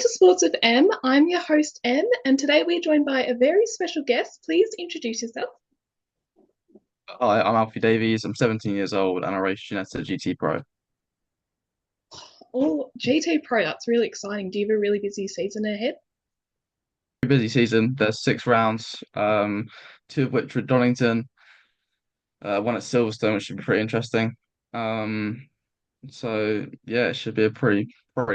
To Sports with M. I'm your host, M, and today we're joined by a very special guest. Please introduce yourself. Hi, I'm Alfie Davis. I'm 17 years old and I race Ginetta GT Pro. Oh, GT Pro, that's really exciting. Do you have a really busy season ahead? Pretty busy season. There's 6 rounds, two of which were Donington, one at Silverstone, which should be pretty interesting. Um, so yeah, it should be a pretty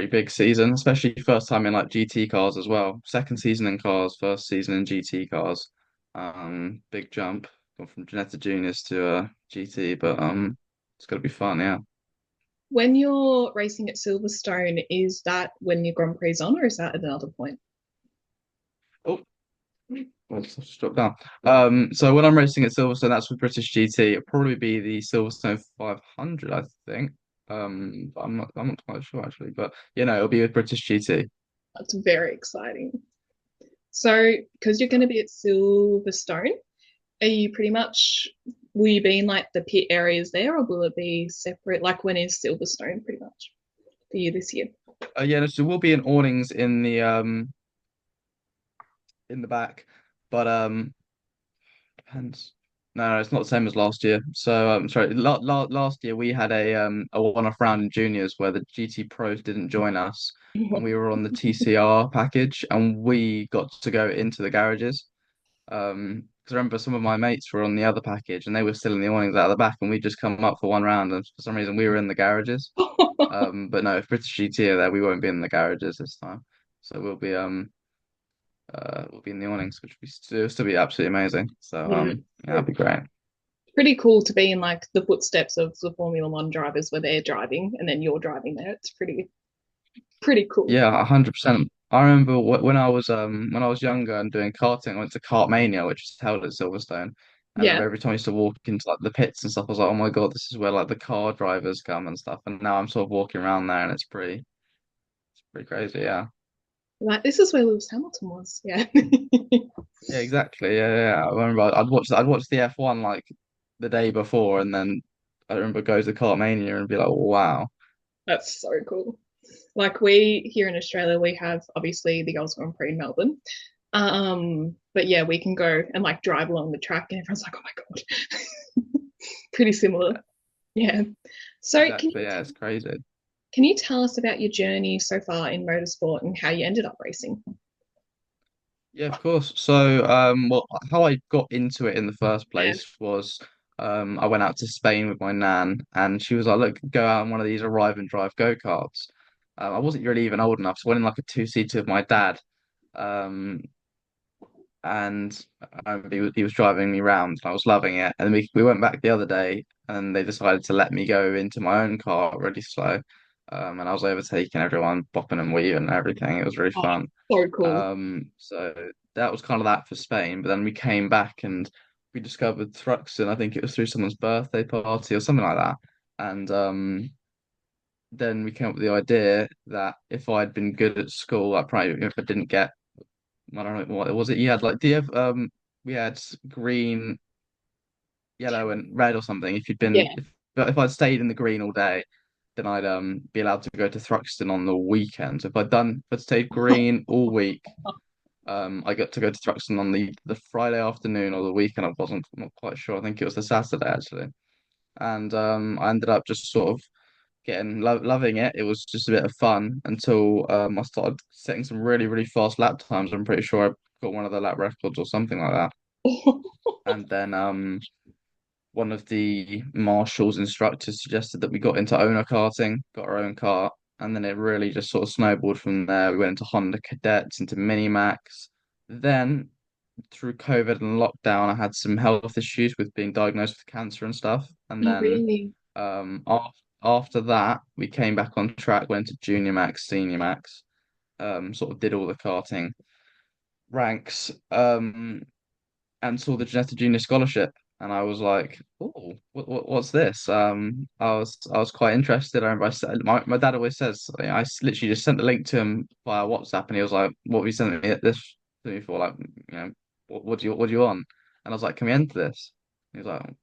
big season, especially first time in like GT cars as well. Second season in cars, first season in GT cars. Big jump. Gone from Ginetta Juniors to GT, but it's gonna be fun, yeah. When you're racing at Silverstone, is that when your Grand Prix is on, or is that at another point? Oh, I'll just drop down. So when I'm racing at Silverstone, that's with British GT. It'll probably be the Silverstone 500, I think. But I'm not quite sure actually. But it'll be with British GT. That's very exciting. So, because you're going to be at Silverstone, are you pretty much, will you be in like the pit areas there, or will it be separate? Like, when is Silverstone pretty much for you this year? Yeah, so we'll be in awnings in the back, but depends. No, it's not the same as last year. So sorry, last year we had a one-off round in juniors where the GT pros didn't join us, and we were on the TCR package, and we got to go into the garages. Because I remember some of my mates were on the other package and they were still in the awnings out of the back, and we'd just come up for one round, and for some reason we were in the garages. But no, if British GT are there, we won't be in the garages this time. So we'll be in the awnings, which will still be absolutely amazing. So Yeah. yeah, that'd be great. Pretty cool to be in like the footsteps of the Formula One drivers where they're driving and then you're driving there. It's pretty cool. Yeah, 100%. I remember when I was younger and doing karting, I went to Kartmania, which is held at Silverstone. And I Yeah. remember every time I used to walk into like the pits and stuff, I was like, oh my God, this is where like the car drivers come and stuff. And now I'm sort of walking around there and it's pretty crazy, yeah. Like this is where Lewis Hamilton was. Yeah. Yeah, exactly. Yeah, yeah. I remember I'd watch the F1 like the day before, and then I remember go to Kartmania and be like, wow. That's so cool. Like we here in Australia, we have obviously the Girls Grand Prix in Melbourne. But yeah, we can go and like drive along the track and everyone's like, oh my God. Pretty similar. Yeah. So Exactly, yeah, it's crazy. can you tell us about your journey so far in motorsport and how you ended up racing? Yeah, of course. So, well, how I got into it in the first Yeah. place was, I went out to Spain with my nan, and she was like, "Look, go out on one of these arrive and drive go-karts." I wasn't really even old enough, so I went in like a two-seater with my dad, um, and he was driving me around, and I was loving it. And we went back the other day, and they decided to let me go into my own car really slow, and I was overtaking everyone, bopping and weaving and everything. It was really Oh, fun. so cool. So that was kind of that for Spain. But then we came back and we discovered Thruxton. I think it was through someone's birthday party or something like that. And then we came up with the idea that if I'd been good at school, I probably if I didn't get, I don't know what was it. You had like, do you have we had green, yellow, and red or something. If you'd been Yeah. if I'd stayed in the green all day, then I'd be allowed to go to Thruxton on the weekend. So if I'd stayed green all week. I got to go to Thruxton on the Friday afternoon or the weekend. I'm not quite sure. I think it was the Saturday actually, and I ended up just sort of getting loving it. It was just a bit of fun until I started setting some really fast lap times. I'm pretty sure I got one of the lap records or something like that. And then one of the marshals instructors suggested that we got into owner karting, got our own kart, and then it really just sort of snowballed from there. We went into Honda Cadets, into Mini Max. Then through COVID and lockdown, I had some health issues with being diagnosed with cancer and stuff. And Oh, then really? after that, we came back on track, went to Junior Max, Senior Max, sort of did all the karting ranks, and saw the Janetta Junior Scholarship. And I was like, "Oh, what's this?" I was quite interested. I remember my dad always says, literally just sent the link to him via WhatsApp, and he was like, "What have you sent me this to me for? Like, what do you want?" And I was like, "Can we enter this?" He was like,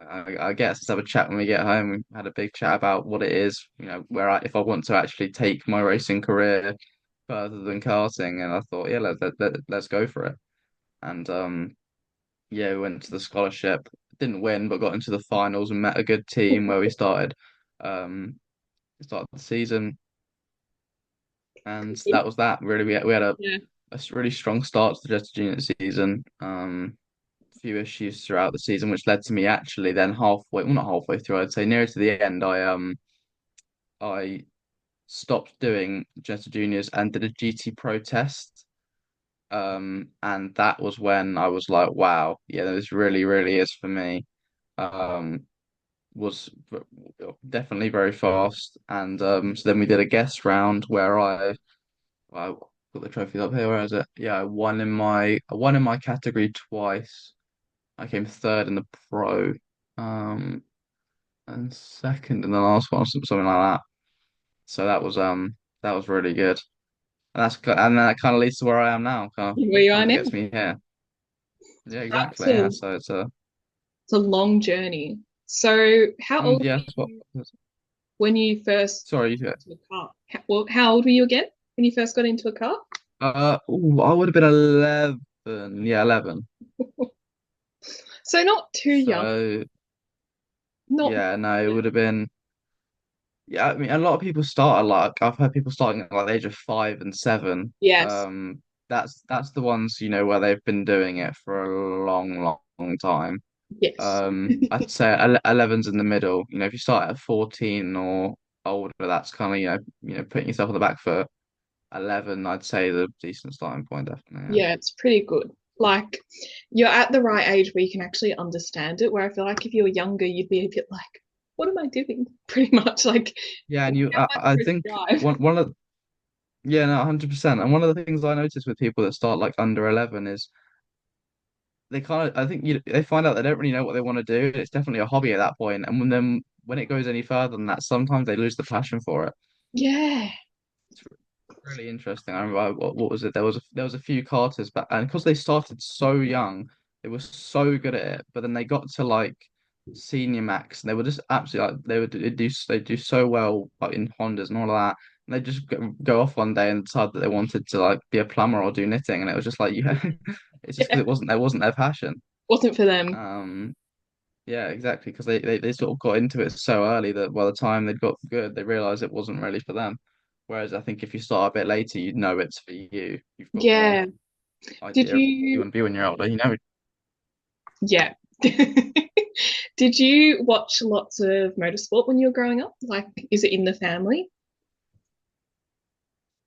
I guess let's have a chat when we get home. We had a big chat about what it is, where if I want to actually take my racing career, further than karting, and I thought, yeah, let's go for it. And yeah, we went to the scholarship. Didn't win, but got into the finals and met a good team where we um started the season, and that was that. Really, we had Yeah. a really strong start to the Jester Junior season. A few issues throughout the season, which led to me actually then halfway, well, not halfway through, I'd say nearer to the end, I stopped doing Jester Juniors and did a GT Pro test. And that was when I was like, wow, yeah, this really, really is for me. Um, was definitely very fast. And so then we did a guest round where I got the trophy up here. Where is it? Yeah, I won in my category twice. I came third in the pro, um, and second in the last one, something like that. So that was really good. And that kind of leads to where I am now. Where you are Kind of now. gets me here. Yeah, That's exactly. Yeah. a So it's a long journey. So how old yeah. were you when you first Sorry. got into a car? Well, how old were you again when you first got into a car? Ooh, I would have been 11. Yeah, 11. So not too young. So Not yeah, no, it would have been. Yeah, I mean, a lot of people start like I've heard people starting at like the age of 5 and 7. yes. Um, that's the ones where they've been doing it for a long, long, long time. Yes. I'd say 11's in the middle. If you start at 14 or older, that's kind of putting yourself on the back foot. 11, I'd say the decent starting point, definitely. Yeah. Yeah, it's pretty good. Like you're at the right age where you can actually understand it. Where I feel like if you were younger, you'd be a bit like, what am I doing? Pretty much like, Yeah, and how am I I supposed think to drive? one of yeah, no, 100%. And one of the things I notice with people that start like under 11 is they kind of, I think they find out they don't really know what they want to do. It's definitely a hobby at that point. And when it goes any further than that, sometimes they lose the passion for it. Yeah. It's really interesting. I remember what was it? There was a few carters, but and because they started so young, they were so good at it. But then they got to like senior max, and they were just absolutely like they do so well like in Hondas and all of that. And they just go off one day and decide that they wanted to like be a plumber or do knitting, and it was just like yeah, it's just because Yeah. it wasn't their passion. Wasn't for them. Um, yeah, exactly. Because they sort of got into it so early that by the time they'd got good, they realized it wasn't really for them. Whereas I think if you start a bit later, you know it's for you. You've got more Yeah. Did idea of what you you want to be when you're older. You know, Yeah. Did you watch lots of motorsport when you were growing up? Like, is it in the family?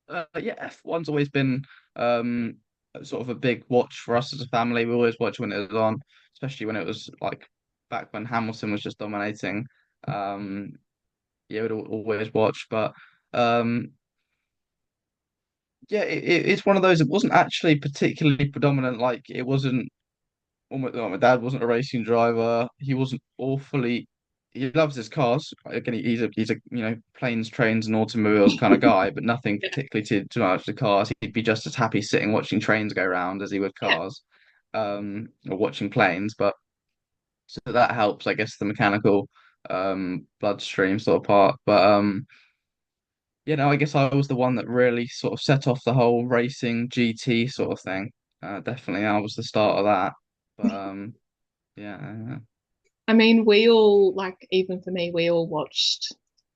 yeah, F1's always been um sort of a big watch for us as a family. We always watch when it was on, especially when it was like back when Hamilton was just dominating. Um, yeah, we'd always watch, but um. Yeah, it's one of those. It wasn't actually particularly predominant. Like it wasn't. My dad wasn't a racing driver. He wasn't awfully. He loves his cars. Again, he's a planes, trains, and automobiles kind of guy, but nothing Yeah. particularly too much to cars. He'd be just as happy sitting watching trains go round as he would Yeah. cars, or watching planes. But so that helps, I guess, the mechanical bloodstream sort of part. But I guess I was the one that really sort of set off the whole racing GT sort of thing. Definitely, I was the start of that. But yeah. I mean, we all, like, even for me, we always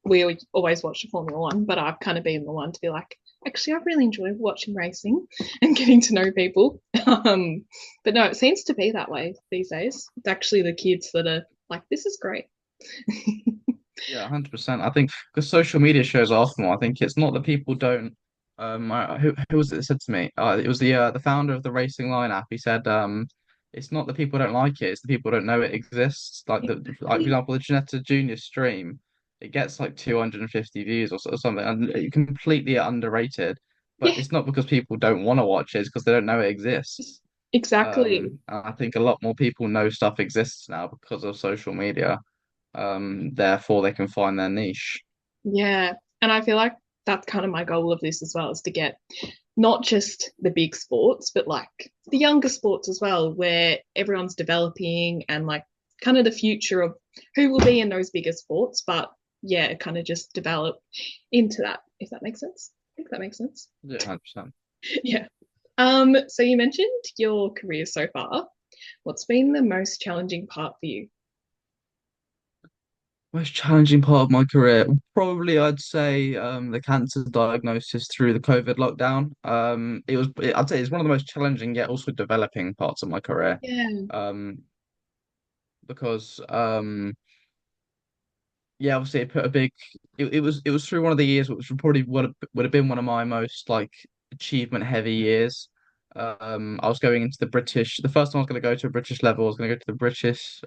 watched the Formula One, but I've kind of been the one to be like, actually, I really enjoy watching racing and getting to know people. But no, it seems to be that way these days. It's actually the kids that are like, this is great. Yeah, 100%. I think because social media shows off more. I think it's not that people don't. Who was it that said to me? It was the founder of the Racing Line app. He said, it's not that people don't like it; it's the people don't know it exists. Like for example, the Janetta Junior stream, it gets like 250 views or something, and completely underrated. But Yeah, it's not because people don't want to watch it; it's because they don't know it exists. exactly. And I think a lot more people know stuff exists now because of social media. Therefore they can find their niche. Yeah. And I feel like that's kind of my goal of this as well, is to get not just the big sports, but like the younger sports as well, where everyone's developing and like kind of the future of who will be in those bigger sports. But yeah, kind of just develop into that, if that makes sense. think that makes sense. Yeah, 100%. Yeah. So you mentioned your career so far. What's been the most challenging part for you? Most challenging part of my career, probably I'd say the cancer diagnosis through the COVID lockdown. I'd say it's one of the most challenging yet also developing parts of my career. Yeah. Um, because yeah, obviously it put a big. It was through one of the years which probably would have been one of my most like achievement heavy years. I was going into the British. The first time I was going to go to a British level, I was going to go to the British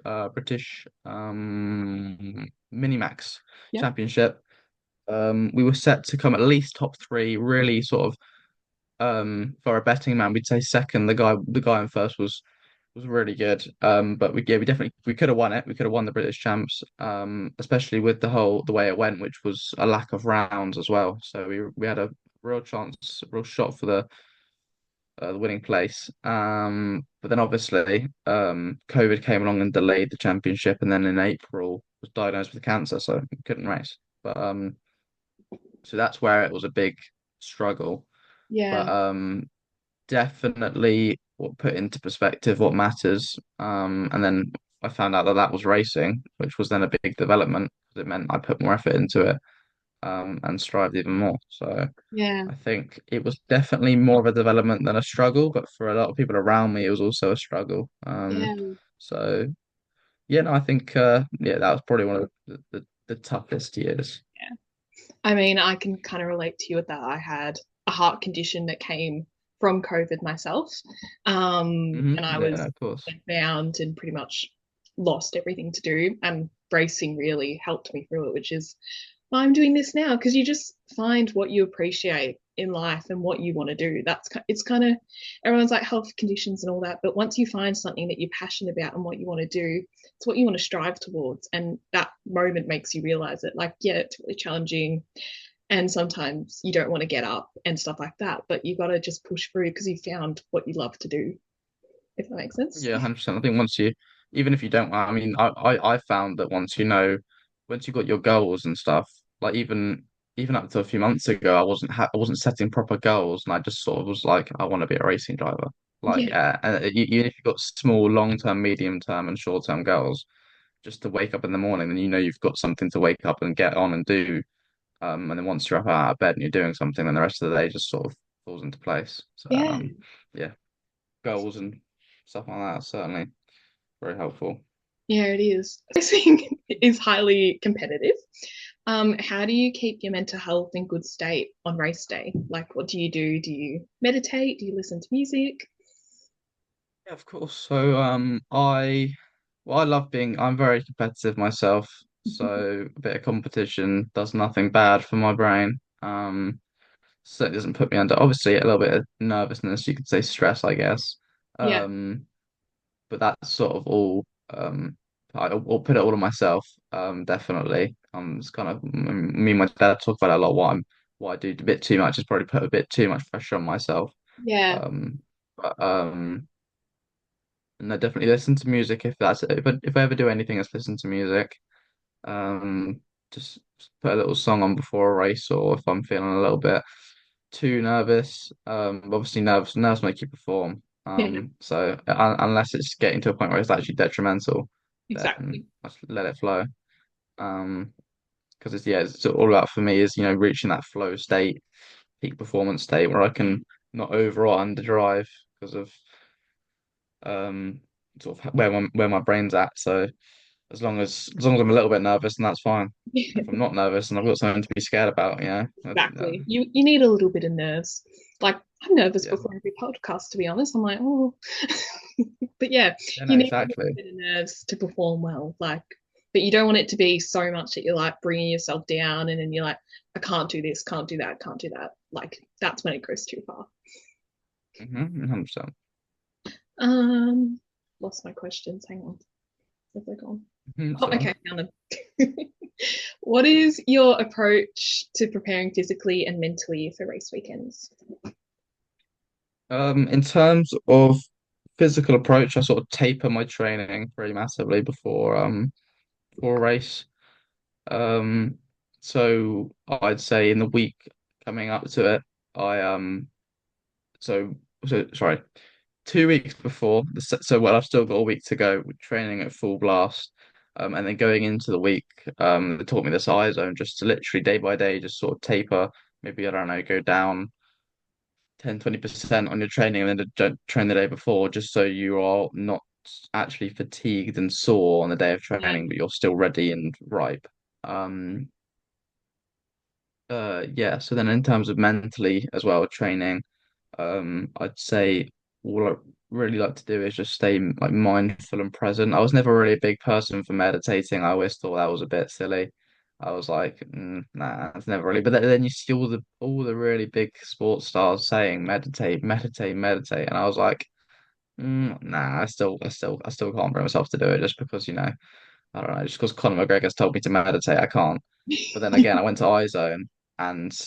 Minimax Yeah. Championship. We were set to come at least top three. Really, sort of for a betting man, we'd say second. The guy in first was really good. But we definitely we could have won it. We could have won the British champs. Especially with the way it went, which was a lack of rounds as well. So we had a real chance, real shot for the winning place. But then obviously, COVID came along and delayed the championship, and then in April was diagnosed with cancer, so we couldn't race. But so that's where it was a big struggle. But Yeah. definitely what put into perspective what matters. And then I found out that that was racing, which was then a big development because it meant I put more effort into it, and strived even more. So Yeah. I think it was definitely more of a development than a struggle, but for a lot of people around me, it was also a struggle. Yeah. So yeah, no, I think yeah, that was probably one of the toughest years. Yeah. I mean, I can kind of relate to you with that. I had a heart condition that came from COVID myself. And I Yeah, was no, of course. bound and pretty much lost everything to do. And racing really helped me through it, which is why I'm doing this now, because you just find what you appreciate in life and what you want to do. It's kind of everyone's like health conditions and all that, but once you find something that you're passionate about and what you want to do, it's what you want to strive towards. And that moment makes you realize it. Like, yeah, it's really challenging and sometimes you don't want to get up and stuff like that, but you got to just push through because you found what you love to do, if that makes sense. Yeah, 100%. I think once you, even if you don't, I mean, I found that once you got your goals and stuff, like even up to a few months ago, I wasn't setting proper goals, and I just sort of was like, I want to be a racing driver. Like, Yeah, yeah, and even if you've got small, long term, medium term, and short term goals, just to wake up in the morning, then you know you've got something to wake up and get on and do. And then once you're up out of bed and you're doing something, then the rest of the day just sort of falls into place. So, yeah, yeah, goals and stuff like that are certainly very helpful. yeah, it is. Racing is highly competitive. How do you keep your mental health in good state on race day? Like, what do you do? Do you meditate? Do you listen to music? Yeah, of course. So, I love I'm very competitive myself. So a bit of competition does nothing bad for my brain. So it doesn't put me under, obviously a little bit of nervousness, you could say stress, I guess. Yeah, Um, but that's sort of all, I'll put it all on myself. Definitely. It's kind of, me and my dad talk about it a lot. What I do a bit too much is probably put a bit too much pressure on myself. yeah, Um, but and I definitely listen to music if I ever do anything, it's listen to music. Um, just put a little song on before a race, or if I'm feeling a little bit too nervous. Obviously nerves make you perform. yeah, So unless it's getting to a point where it's actually detrimental, then exactly. I just let it flow. Um, because it's all about for me is reaching that flow state, peak performance state where I can not over or under drive because of um sort of where my brain's at. So as long as I'm a little bit nervous, then that's fine. If I'm not nervous and I've got something to be scared about, Exactly. You need a little bit of nerves. Like I'm nervous yeah, before every podcast, to be honest. I'm like, oh, but yeah, yeah, no, you need a little exactly. bit of nerves to perform well. Like, but you don't want it to be so much that you're like bringing yourself down, and then you're like, I can't do this, can't do that, can't do that. Like that's when it goes too far. 100%. Um, Lost my questions. Hang on, where's they gone? Oh, So, okay, found them. What is your approach to preparing physically and mentally for race weekends? in terms of physical approach, I sort of taper my training pretty massively before a race. Um, so I'd say in the week. coming up to it, I so sorry, 2 weeks before so well I've still got a week to go with training at full blast. And then going into the week, they taught me this eye zone just to literally day by day just sort of taper, maybe I don't know, go down 10-20% on your training and then don't train the day before, just so you are not actually fatigued and sore on the day of Yeah. training, but you're still ready and ripe. Um, yeah, so then in terms of mentally as well, training, I'd say all I really like to do is just stay like mindful and present. I was never really a big person for meditating. I always thought that was a bit silly. I was like, nah, it's never really. But then you see all the really big sports stars saying meditate, meditate, meditate, and I was like, nah, I still can't bring myself to do it just because I don't know, just because Conor McGregor's told me to meditate, I can't. But then again, I went to iZone and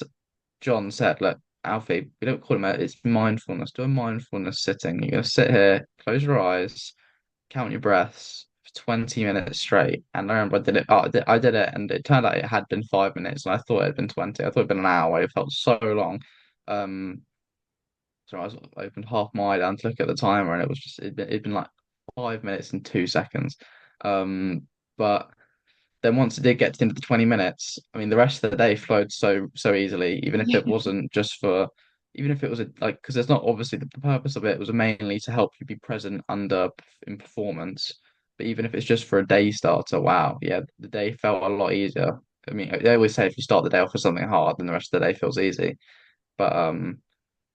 John said, look, Alfie, we don't call it it's mindfulness. Do a mindfulness sitting. You're gonna sit here, close your eyes, count your breaths for 20 minutes straight. And I remember I did it. Oh, I did it, and it turned out it had been 5 minutes, and I thought it had been 20. I thought it'd been an hour. It felt so long. Um, so I opened half my eye down to look at the timer, and it was just it'd been like 5 minutes and 2 seconds. But then once it did get to the end of the 20 minutes, I mean, the rest of the day flowed so easily, even if Yeah. it wasn't just for, even if it was like, because there's not obviously the purpose of it was mainly to help you be present in performance. But even if it's just for a day starter, wow, yeah, the day felt a lot easier. I mean, they always say if you start the day off with something hard, then the rest of the day feels easy. But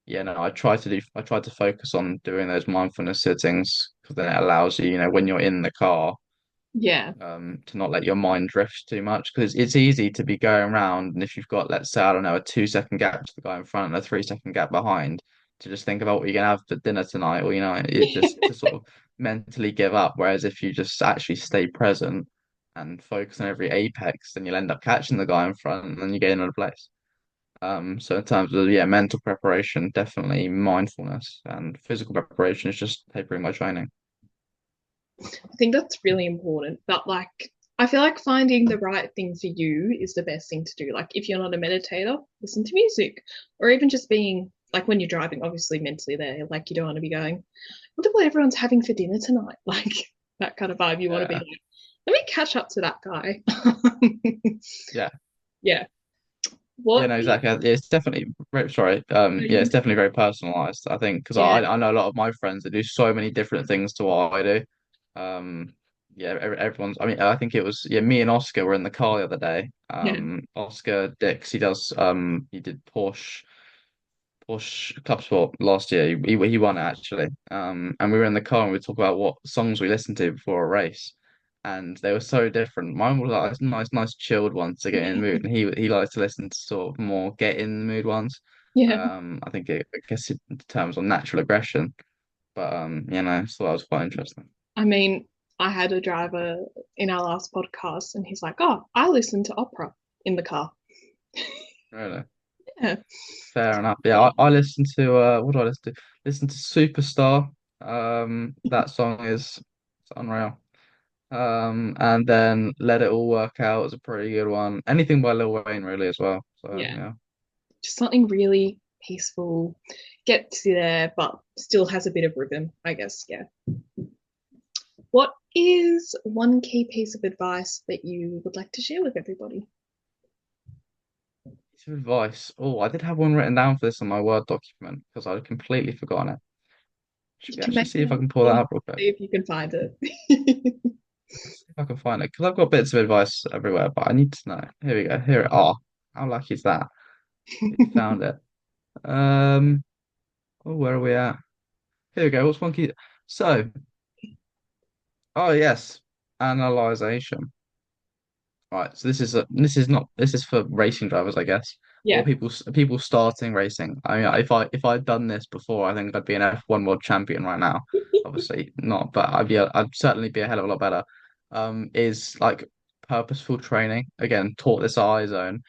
yeah, no, I try to focus on doing those mindfulness sittings because then it allows you, when you're in the car Yeah. to not let your mind drift too much because it's easy to be going around and if you've got, let's say, I don't know, a 2 second gap to the guy in front and a 3 second gap behind, to just think about what you're gonna have for dinner tonight, or it just to sort of mentally give up. Whereas if you just actually stay present and focus on every apex, then you'll end up catching the guy in front and then you get in another place. So in terms of, yeah, mental preparation, definitely mindfulness, and physical preparation is just tapering my training. I think that's really important. But like, I feel like finding the right thing for you is the best thing to do. Like, if you're not a meditator, listen to music, or even just being like when you're driving, obviously mentally there, like you don't want to be going, I wonder what everyone's having for dinner tonight. Like that kind of vibe. You want to be Yeah, like, let me catch up to that guy. yeah. Yeah. Yeah, What? no, exactly. It's definitely very sorry. Yeah, it's definitely very personalized. I think because Yeah. I know a lot of my friends that do so many different things to what I do. Um, yeah, everyone's. I mean, I think it was me and Oscar were in the car the other day. Yeah. Oscar Dix, he did Porsche Club Sport last year. He won it actually. And we were in the car and we talked about what songs we listened to before a race, and they were so different. Mine was like nice chilled ones to get in the mood, and he likes to listen to sort of more get in the mood ones. Yeah. I guess it in terms of natural aggression, but so that was quite interesting. I mean, I had a driver in our last podcast, and he's like, "Oh, I listen to opera in the car." Really, Yeah. fair enough. Yeah, I listened to what do I listen to? Listen to Superstar. That song is it's unreal. And then Let It All Work Out is a pretty good one. Anything by Lil Wayne really as well. So Yeah. yeah. Just something really peaceful, gets you there, but still has a bit of rhythm, I guess. Yeah. What is one key piece of advice that you would like to share with everybody? Piece of advice. Oh, I did have one written down for this on my Word document because I'd completely forgotten it. Should You we can actually make see if I it can pull that or up real quick? see if you can find it. Let's see if I can find it because I've got bits of advice everywhere, but I need to know. Here we go. Here it are. How lucky is that? We found it. Um, oh, where are we at? Here we go. What's one key? So, oh yes, analyzation. Right, so this is for racing drivers, I guess, or Yeah. people starting racing. I mean, if I'd done this before, I think I'd be an F1 world champion right now. Obviously not, but I'd certainly be a hell of a lot better. Is like purposeful training. Again, taught this at iZone.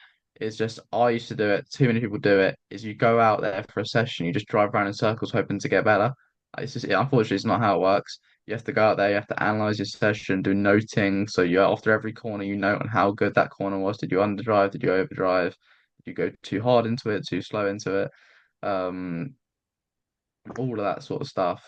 Is just I used to do it. Too many people do it. Is you go out there for a session, you just drive around in circles hoping to get better. It's just unfortunately it's not how it works. You have to go out there, you have to analyze your session, do noting. So you after every corner, you note on how good that corner was. Did you underdrive? Did you overdrive? you go too hard into it, too slow into it, um, all of that sort of stuff.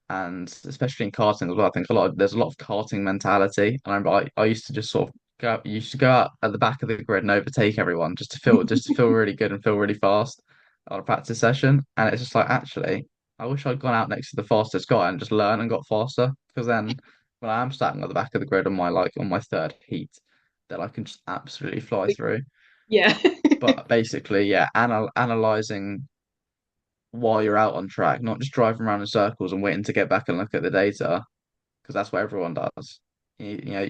And especially in karting as well, I think there's a lot of karting mentality. I remember I used to just sort of used to go out at the back of the grid and overtake everyone just to feel really good and feel really fast on a practice session. And it's just like actually, I wish I'd gone out next to the fastest guy and just learned and got faster. Because then when I am starting at the back of the grid on my third heat, then I can just absolutely fly through. Yeah. But basically, yeah, analyzing while you're out on track, not just driving around in circles and waiting to get back and look at the data, because that's what everyone does. You know,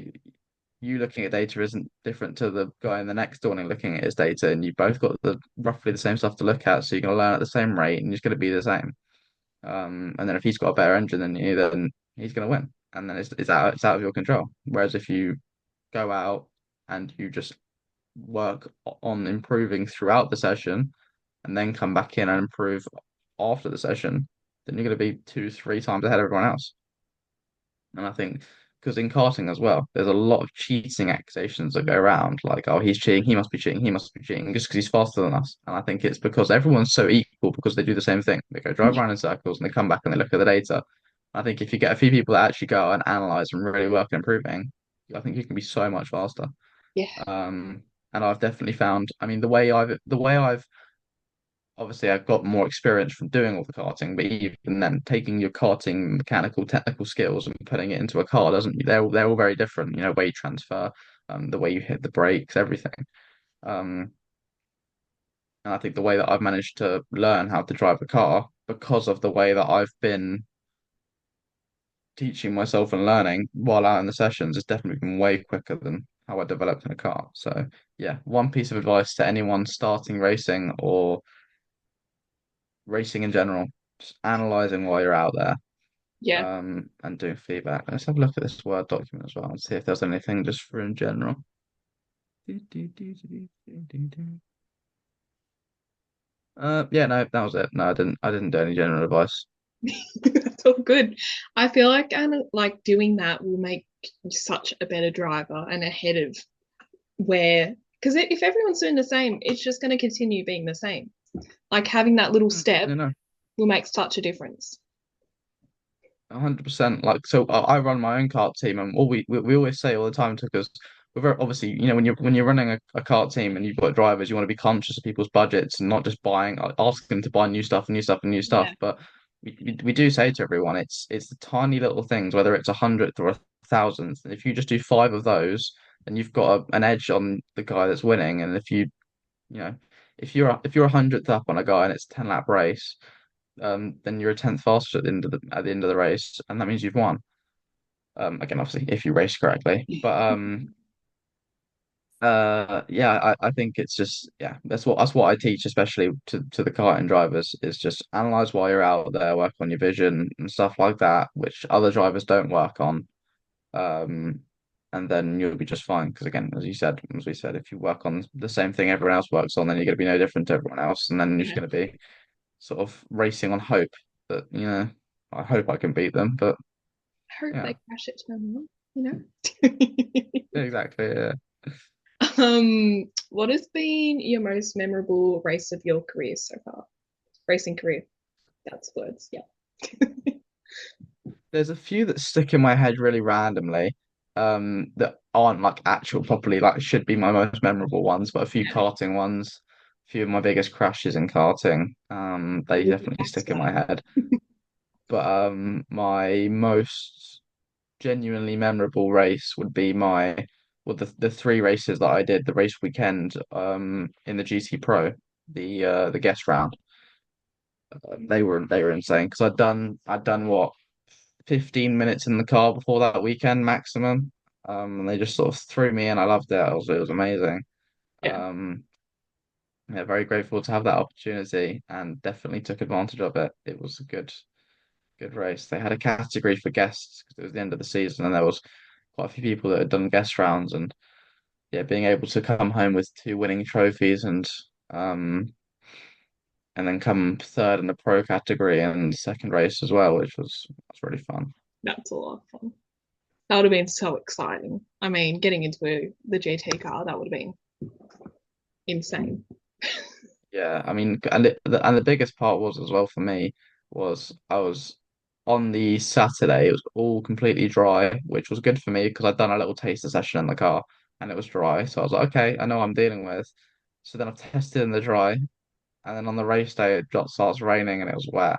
you looking at data isn't different to the guy in the next door and looking at his data, and you both got the roughly the same stuff to look at, so you're going to learn at the same rate, and it's going to be the same. And then if he's got a better engine than you, then he's going to win, and then it's out of your control. Whereas if you go out and you just work on improving throughout the session, and then come back in and improve after the session, then you're going to be two, three times ahead of everyone else. And I think because in karting as well, there's a lot of cheating accusations that go around, like, oh, he's cheating, he must be cheating, he must be cheating, just because he's faster than us. And I think it's because everyone's so equal because they do the same thing. They go drive around in circles and they come back and they look at the data. I think if you get a few people that actually go and analyze and really work on improving, I think you can be so much faster. Yeah. Um, and I've definitely found, I mean, the way I've obviously I've got more experience from doing all the karting, but even then, taking your karting mechanical technical skills and putting it into a car doesn't they're all very different. You know, weight transfer, the way you hit the brakes, everything. Um, and I think the way that I've managed to learn how to drive a car because of the way that I've been teaching myself and learning while out in the sessions has definitely been way quicker than how I developed in a car. So yeah, one piece of advice to anyone starting racing or racing in general, just analyzing while you're out there, Yeah. and doing feedback. Let's have a look at this Word document as well and see if there's anything just for in general. Yeah, no, that was it. No, I didn't do any general advice. That's all good. I feel like like doing that will make you such a better driver and ahead of where because if everyone's doing the same, it's just going to continue being the same. Like having that little step No, no, will make such a difference. 100%. Like, so I run my own kart team, and all we always say all the time to because we're very, obviously, when you're running a kart team and you've got drivers, you want to be conscious of people's budgets and not just buying, ask them to buy new stuff and new stuff and new stuff. Yeah. But we do say to everyone, it's the tiny little things, whether it's a hundredth or a thousandth. And if you just do five of those, then you've got an edge on the guy that's winning. And you know, if you're a hundredth up on a guy and it's a 10 lap race, then you're a tenth faster at the end of the race, and that means you've won. Again, obviously, if you race correctly. But yeah, I think it's just yeah, that's what I teach, especially to the karting drivers, is just analyze while you're out there, work on your vision and stuff like that, which other drivers don't work on. Um, and then you'll be just fine. Because again, as we said, if you work on the same thing everyone else works on, then you're going to be no different to everyone else, and then you're just Yeah. going to be sort of racing on hope that, I hope I can beat them. But I hope yeah, they crash it terminal, you know? exactly. Yeah. What has been your most memorable race of your career so far? Racing career. That's words. Yeah. There's a few that stick in my head really randomly, that aren't like actual properly like should be my most memorable ones, but a few karting ones, a few of my biggest crashes in karting, they We'll get definitely back to stick in that. my head. But my most genuinely memorable race would be the three races that I did the race weekend in the GT Pro, the guest round. They were insane because I'd done what 15 minutes in the car before that weekend maximum. And they just sort of threw me in. I loved it. It was amazing. Yeah. Um, yeah, very grateful to have that opportunity and definitely took advantage of it. It was a good race. They had a category for guests because it was the end of the season and there was quite a few people that had done guest rounds, and yeah, being able to come home with two winning trophies um and then come third in the pro category and second race as well, which was really fun. That's a lot of fun. That would have been so exciting. I mean, getting into the GT car, that would have been insane. Yeah, I mean, and the biggest part was as well for me was I was on the Saturday. It was all completely dry, which was good for me because I'd done a little taster session in the car and it was dry. So I was like, okay, I know what I'm dealing with. So then I've tested in the dry, and then on the race day it just starts raining and it was wet,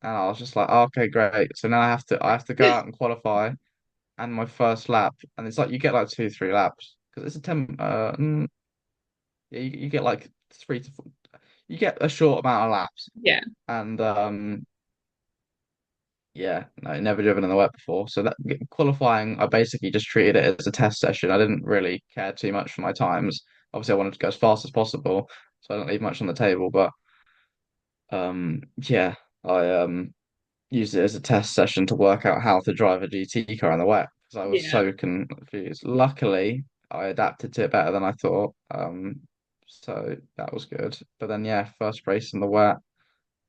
and I was just like, oh, okay, great. So now I have to go out and qualify and my first lap, and it's like you get like 2, 3 laps because it's a yeah, you get like 3 to 4. You get a short amount of laps, Yeah, and yeah, no, never driven in the wet before. So that qualifying, I basically just treated it as a test session. I didn't really care too much for my times. Obviously, I wanted to go as fast as possible, so I don't leave much on the table. But yeah, I used it as a test session to work out how to drive a GT car in the wet because I was yeah, so confused. Luckily, I adapted to it better than I thought. So that was good. But then, yeah, first race in the wet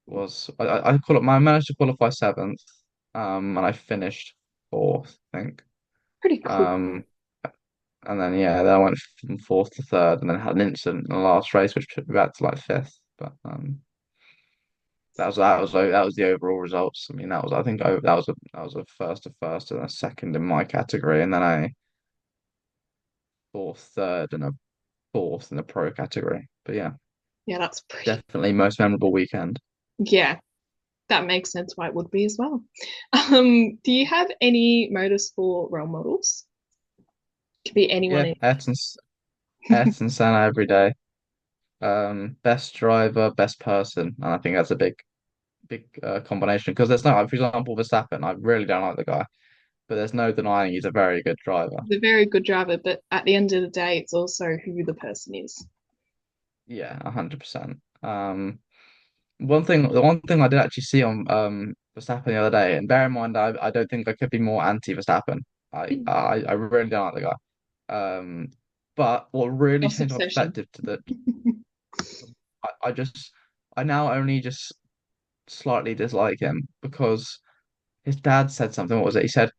was I managed to qualify seventh, and I finished fourth, I think. pretty cool. Um, and then yeah, then I went from fourth to third, and then had an incident in the last race, which took me back to like fifth. But that was the overall results. I mean, that was I think that was a first of first and a second in my category, and then a fourth, third, and a fourth in the pro category. But yeah, Yeah, that's pretty. definitely most memorable weekend. Yeah, that makes sense why it would be as well. Do you have any motorsport role models? Could be anyone Yeah, in. Ayrton Senna every day. Best driver, best person, and I think that's a big combination because there's no, like, for example, Verstappen. I really don't like the guy, but there's no denying he's a very good driver. He's a very good driver, but at the end of the day, it's also who the person is. Yeah, 100%. The one thing I did actually see on Verstappen the other day, and bear in mind, I don't think I could be more anti Verstappen. I really don't like the guy. But what really Lost changed my obsession. perspective to the, I just, I now only just slightly dislike him because his dad said something. What was it? He said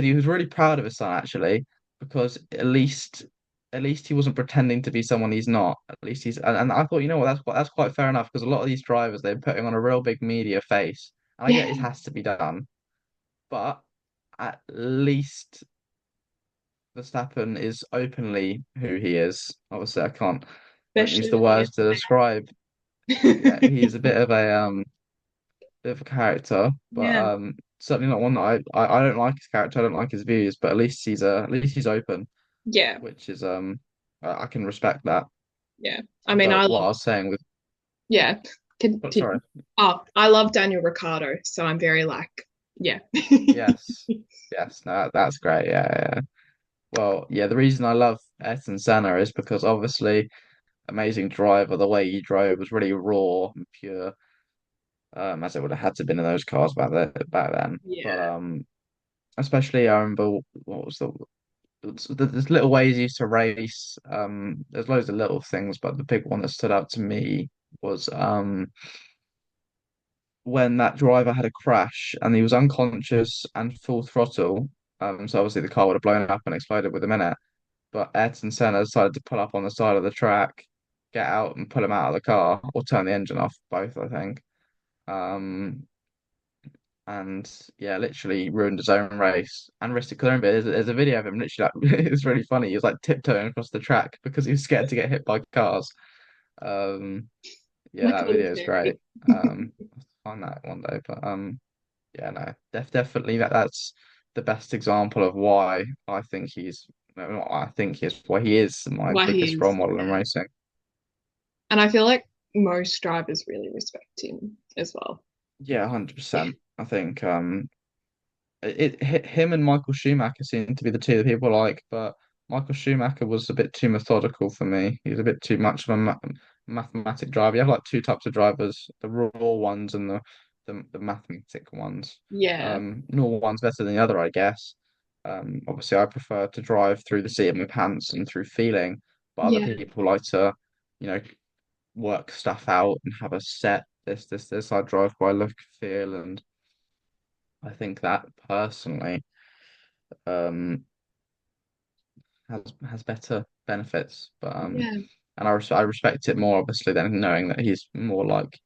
he was really proud of his son actually because at least he wasn't pretending to be someone he's not. At least and I thought, you know what, that's quite fair enough because a lot of these drivers they're putting on a real big media face, and I get it has to be done, but at least Verstappen is openly who he is. Obviously, I don't use Especially the with the words to describe. Yeah, internet. he's a bit of a character, but Yeah, certainly not one that I don't like his character. I don't like his views, but at least he's open, yeah, which is I can respect that. yeah. I mean, I But what I love, was saying with yeah, oh, sorry, continue. Oh, I love Daniel Ricciardo, so I'm very like, yeah. yes, yes, no, that's great. Yeah, yeah. Yeah. Well, yeah, the reason I love Ayrton Senna is because obviously amazing driver. The way he drove was really raw and pure, as it would have had to been in those cars back then. But Yeah, especially I remember what was there's little ways he used to race. There's loads of little things, but the big one that stood out to me was when that driver had a crash and he was unconscious and full throttle. So obviously the car would have blown up and exploded with him in it. But Ayrton Senna decided to pull up on the side of the track, get out and pull him out of the car, or turn the engine off, both, I think. Um, and yeah, literally ruined his own race and risked it. Because I remember there's a video of him literally like it was really funny. He was like tiptoeing across the track because he was scared to get hit by cars. Um, yeah, like a that little video is great. fairy. I'll find that one day. But yeah, no, definitely that's the best example of why I think he's no, not I think he's why he is my Why he biggest role is, model in yeah. racing. And I feel like most drivers really respect him as well. Yeah, 100%. I think him and Michael Schumacher seem to be the two that people like, but Michael Schumacher was a bit too methodical for me. He was a bit too much of a mathematic driver. You have like two types of drivers: the raw ones and the mathematic ones. Yeah, No one's better than the other, I guess. Obviously, I prefer to drive through the seat of my pants and through feeling, but other yeah, people like to, you know, work stuff out and have a set. This. I drive by look, feel, and I think that personally um has better benefits. But yeah. and I respect it more obviously than knowing that he's more like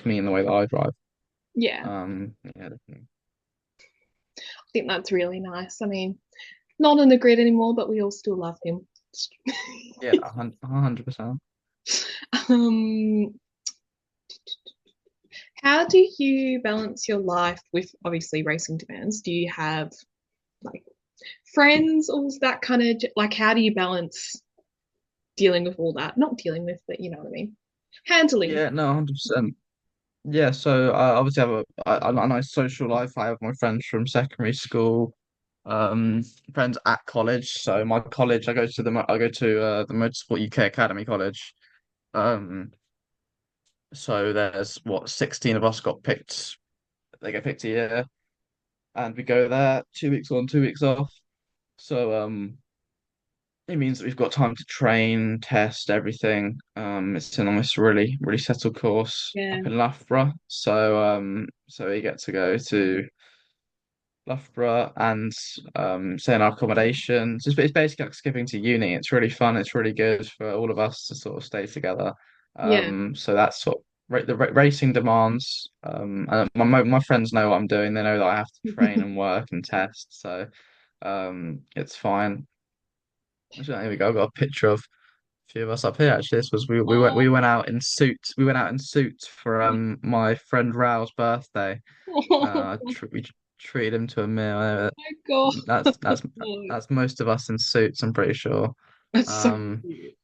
me in the way that I drive. Yeah, I Yeah, definitely. think that's really nice. I mean, not on the grid anymore, but we all still love him. Yeah, 100%. um, how do you balance your life with obviously racing demands? Do you have like friends, all that kind of like how do you balance dealing with all that? Not dealing with, but you know what I mean. Handling. Yeah, no, 100%. Yeah, so I obviously have a nice social life. I have my friends from secondary school, friends at college. So my college, I go to the Motorsport UK Academy College. Um, so there's what 16 of us got picked. They get picked a year, and we go there 2 weeks on, 2 weeks off. So it means that we've got time to train, test everything. It's a nice, really settled course Yeah. up in Loughborough. So we get to go to Loughborough and stay in our accommodation. It's basically like skipping to uni. It's really fun. It's really good for all of us to sort of stay together. Yeah. So that's sort of racing demands. And my friends know what I'm doing. They know that I have to train and work and test. So it's fine. Actually, here we go. I've got a picture of a few of us up here. Actually, this was Oh, we went out in suits. We went out in suits for my friend Raoul's birthday. oh We treated him to a meal. my god. That's that's most of us in suits, I'm pretty sure. That's so Um, cute.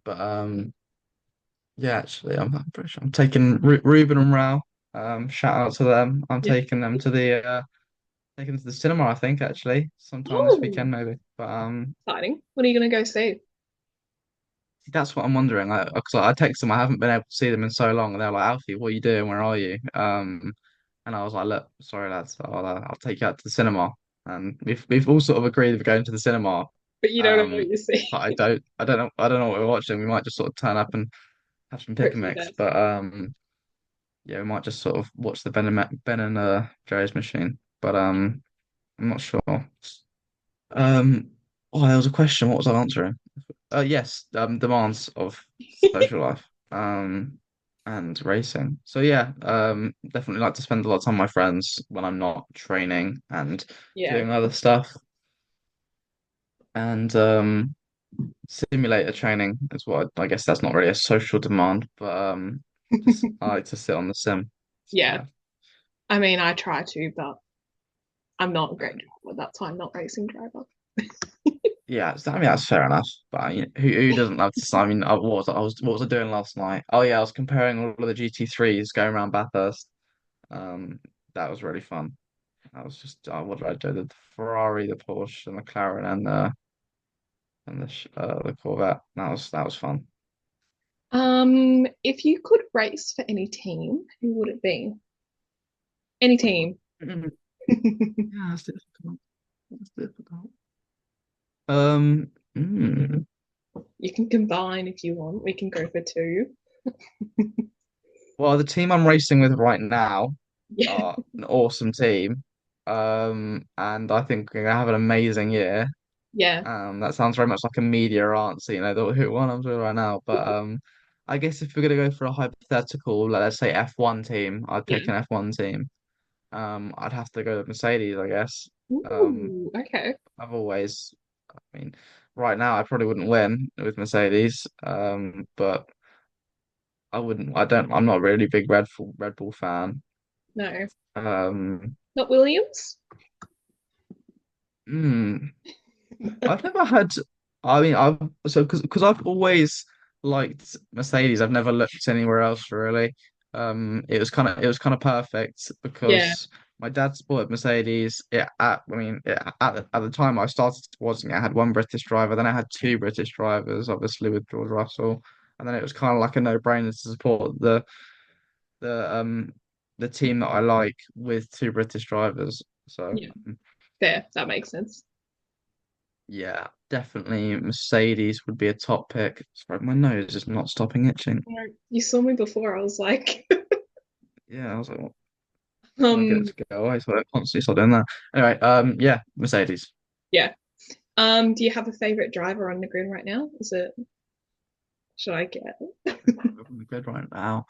but yeah, actually, I'm pretty sure I'm taking Ruben and Rao. Shout out to them. I'm Yeah. taking them to the cinema. I think actually sometime this Oh, weekend maybe. But exciting. What are you gonna go see? that's what I'm wondering. Like, 'cause I text them. I haven't been able to see them in so long, and they're like, Alfie, what are you doing? Where are you? And I was like, look, sorry lads, I'll take you out to the cinema. And we've all sort of agreed we're going to the cinema. But you don't know what Um, you see. but I don't know what we're watching. We might just sort of turn up and have some pick and Hopefully mix. that's But yeah, we might just sort of watch the Ben and Jerry's Machine. But I'm not sure. Um, oh, there was a question. What was I answering? Yes, demands of social life, and racing. So yeah, definitely like to spend a lot of time with my friends when I'm not training and yeah. doing other stuff. And simulator training is what I guess that's not really a social demand, but just I like to sit on the sim. So Yeah. yeah, I mean I try to, but I'm not a uh, great driver. That's why I'm not racing driver. yeah. I mean that's fair enough. But who doesn't love to? I mean, what was I doing last night? Oh yeah, I was comparing all of the GT3s going around Bathurst. Um, that was really fun. I was just what did I do? The Ferrari, the Porsche, the McLaren, and the Corvette. That was fun. If you could race for any team, who would it be? Any team. Mm, yeah, that's difficult. That's difficult. Um, mm, You can combine if you want. We can go for two. well, the team I'm racing with right now Yeah. are an awesome team. And I think we're gonna have an amazing year. Yeah. That sounds very much like a media answer, the who one I'm doing right now. But I guess if we're gonna go for a hypothetical, like, let's say F1 team, I'd pick Yeah. an F1 team. I'd have to go with Mercedes, I guess. Ooh, okay. I've always, I mean, right now I probably wouldn't win with Mercedes. But I'm not really a big Red Bull fan. No. Um, Not Williams? hmm. I've never had. I mean, I've so because I've always liked Mercedes. I've never looked anywhere else really. It was kind of perfect Yeah. because my dad supported Mercedes. I mean, at the time I started watching it, I had one British driver. Then I had two British drivers, obviously with George Russell, and then it was kind of like a no-brainer to support the the team that I like with two British drivers. So. Yeah. Fair. That makes sense. Yeah, definitely Mercedes would be a top pick. Sorry, my nose is not stopping itching. You saw me before. I was like, Yeah, I was like, "Can I get it um, to go away?" So I constantly start doing that. Anyway, yeah, Mercedes. yeah. Do you have a favorite driver on the grid right now? Is it? should I get? On the grid right now.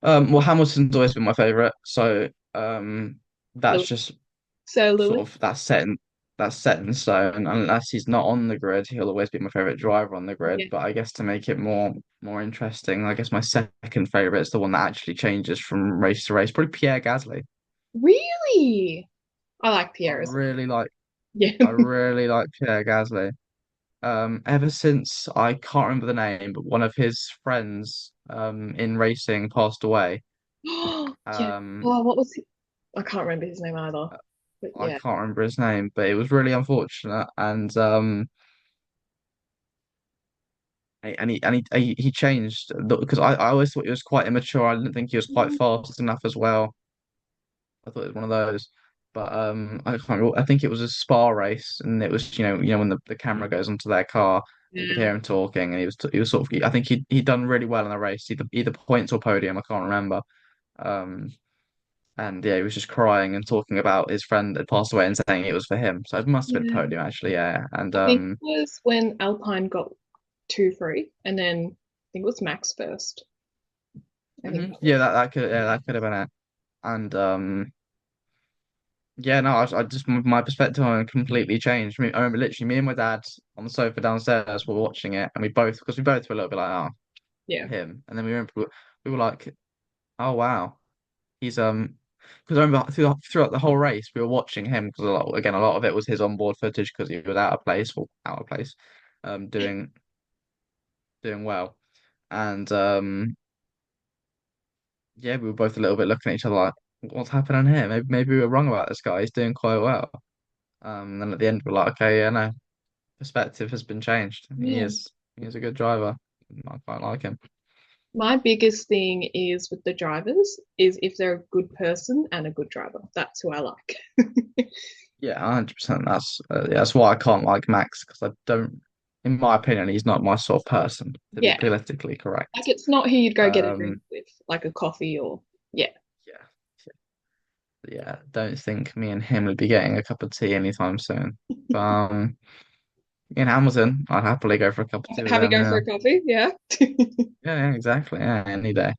Well, Hamilton's always been my favorite, so that's Lily. just So sort Lily. of that's set in stone. Unless he's not on the grid, he'll always be my favorite driver on the grid. Yeah. But I guess to make it more interesting, I guess my second favorite is the one that actually changes from race to race. Probably Pierre Gasly. Really? I like I Pierre as well. really like Yeah. I really like Pierre Gasly. Ever since I can't remember the name, but one of his friends in racing passed away. Yeah. Um, Oh, what was he? I can't remember his name either. But I yeah. can't remember his name, but it was really unfortunate. And he changed because I always thought he was quite immature. I didn't think he was quite fast enough as well. I thought it was one of those. But I can't remember. I think it was a Spa race, and it was when the camera goes onto their car, you could Yeah. hear him talking, and he was sort of I think he'd done really well in the race, either points or podium. I can't remember. Um, and yeah, he was just crying and talking about his friend had passed away and saying it was for him. So it must have been Yeah. podium actually, yeah. And I think it was when Alpine got two free, and then I think it was Max first. I think that yeah, was. that could have been it. And yeah, no, I just my perspective on it completely changed. I remember literally me and my dad on the sofa downstairs were watching it, and because we both were a little bit like, oh, Yeah. him. And then we were like, oh wow, he's because I remember throughout the whole race we were watching him because a lot of it was his onboard footage because he was out of place, doing well, and yeah, we were both a little bit looking at each other like, what's happening here? Maybe we were wrong about this guy. He's doing quite well. And then at the end we're like, okay, yeah, no, perspective has been changed. Yeah. He is a good driver. I quite like him. My biggest thing is with the drivers is if they're a good person and a good driver. That's who I like. Yeah, 100%. That's why I can't like Max because I don't, in my opinion, he's not my sort of person to be Yeah. politically Like correct. it's not who you'd go get a drink Um, with, like a coffee or yeah. yeah, yeah. Don't think me and him would be getting a cup of tea anytime soon. But in Hamilton, I'd happily go for a cup of tea with Have you him. go for Yeah, a coffee? Yeah. yeah, exactly. Yeah, any day.